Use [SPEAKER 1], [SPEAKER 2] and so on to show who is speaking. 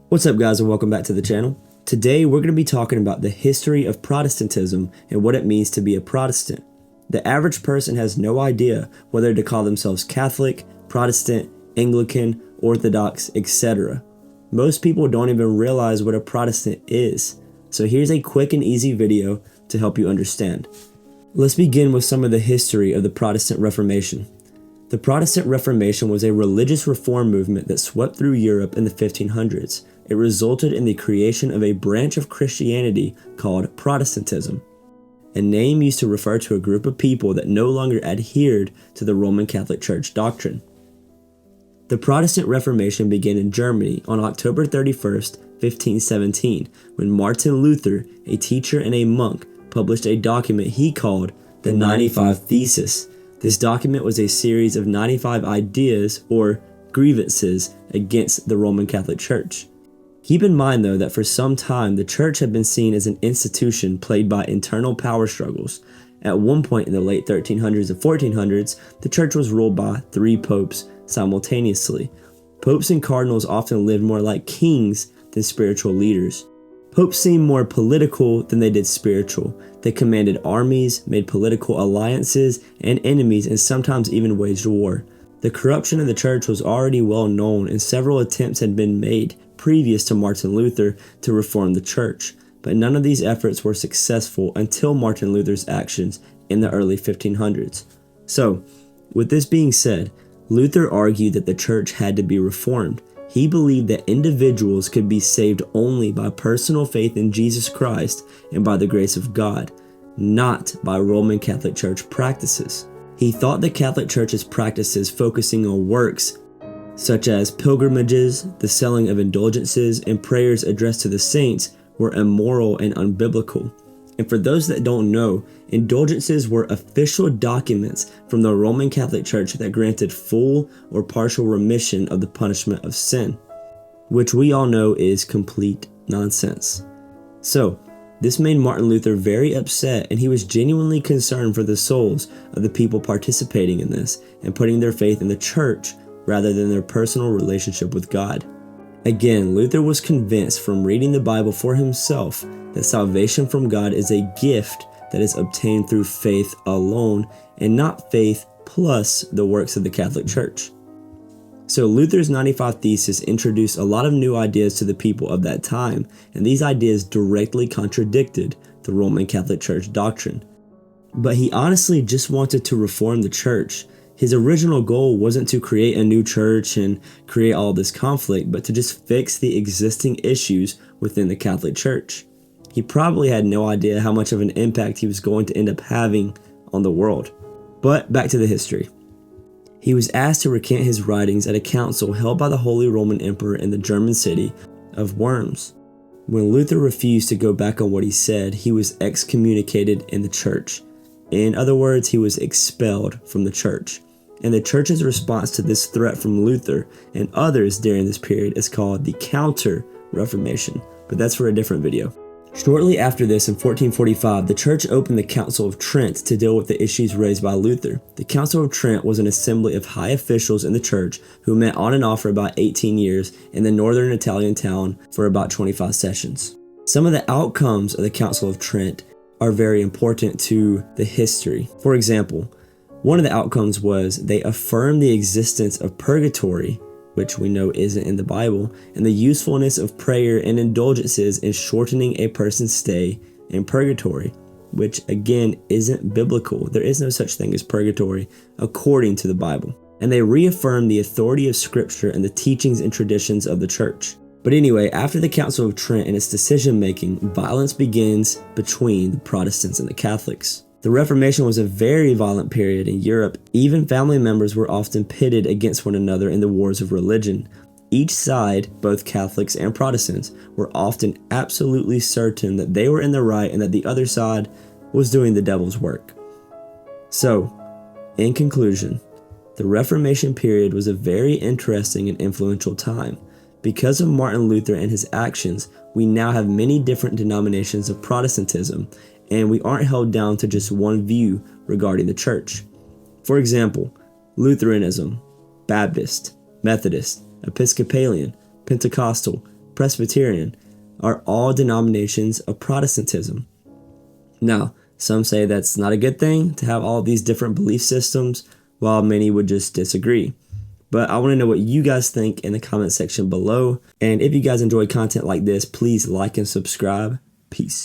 [SPEAKER 1] What's up, guys, and welcome back to the channel. Today we're going to be talking about the history of Protestantism and what it means to be a Protestant. The average person has no idea whether to call themselves Catholic, Protestant, Anglican, Orthodox, etc. Most people don't even realize what a Protestant is. So here's a quick and easy video to help you understand. Let's begin with some of the history of the Protestant Reformation. The Protestant Reformation was a religious reform movement that swept through Europe in the 1500s. It resulted in the creation of a branch of Christianity called Protestantism, a name used to refer to a group of people that no longer adhered to the Roman Catholic Church doctrine. The Protestant Reformation began in Germany on October 31st, 1517, when Martin Luther, a teacher and a monk, published a document he called the 95 Theses. This document was a series of 95 ideas or grievances against the Roman Catholic Church. Keep in mind, though, that for some time the church had been seen as an institution plagued by internal power struggles. At one point in the late 1300s and 1400s, the church was ruled by 3 popes simultaneously. Popes and cardinals often lived more like kings than spiritual leaders. Popes seemed more political than they did spiritual. They commanded armies, made political alliances and enemies, and sometimes even waged war. The corruption of the church was already well known, and several attempts had been made previous to Martin Luther to reform the church, but none of these efforts were successful until Martin Luther's actions in the early 1500s. So, with this being said, Luther argued that the church had to be reformed. He believed that individuals could be saved only by personal faith in Jesus Christ and by the grace of God, not by Roman Catholic Church practices. He thought the Catholic Church's practices focusing on works such as pilgrimages, the selling of indulgences, and prayers addressed to the saints were immoral and unbiblical. And for those that don't know, indulgences were official documents from the Roman Catholic Church that granted full or partial remission of the punishment of sin, which we all know is complete nonsense. So, this made Martin Luther very upset, and he was genuinely concerned for the souls of the people participating in this and putting their faith in the church rather than their personal relationship with God. Again, Luther was convinced from reading the Bible for himself that salvation from God is a gift that is obtained through faith alone and not faith plus the works of the Catholic Church. So Luther's 95 Theses introduced a lot of new ideas to the people of that time, and these ideas directly contradicted the Roman Catholic Church doctrine. But he honestly just wanted to reform the church. His original goal wasn't to create a new church and create all this conflict, but to just fix the existing issues within the Catholic Church. He probably had no idea how much of an impact he was going to end up having on the world. But back to the history. He was asked to recant his writings at a council held by the Holy Roman Emperor in the German city of Worms. When Luther refused to go back on what he said, he was excommunicated in the church. In other words, he was expelled from the church. And the church's response to this threat from Luther and others during this period is called the Counter-Reformation, but that's for a different video. Shortly after this, in 1445, the church opened the Council of Trent to deal with the issues raised by Luther. The Council of Trent was an assembly of high officials in the church who met on and off for about 18 years in the northern Italian town for about 25 sessions. Some of the outcomes of the Council of Trent are very important to the history. For example, one of the outcomes was they affirmed the existence of purgatory, which we know isn't in the Bible, and the usefulness of prayer and indulgences in shortening a person's stay in purgatory, which again isn't biblical. There is no such thing as purgatory according to the Bible. And they reaffirmed the authority of Scripture and the teachings and traditions of the church. But anyway, after the Council of Trent and its decision-making, violence begins between the Protestants and the Catholics. The Reformation was a very violent period in Europe. Even family members were often pitted against one another in the wars of religion. Each side, both Catholics and Protestants, were often absolutely certain that they were in the right and that the other side was doing the devil's work. So, in conclusion, the Reformation period was a very interesting and influential time. Because of Martin Luther and his actions, we now have many different denominations of Protestantism, and we aren't held down to just one view regarding the church. For example, Lutheranism, Baptist, Methodist, Episcopalian, Pentecostal, Presbyterian are all denominations of Protestantism. Now, some say that's not a good thing to have all these different belief systems, while many would just disagree. But I want to know what you guys think in the comment section below. And if you guys enjoy content like this, please like and subscribe. Peace.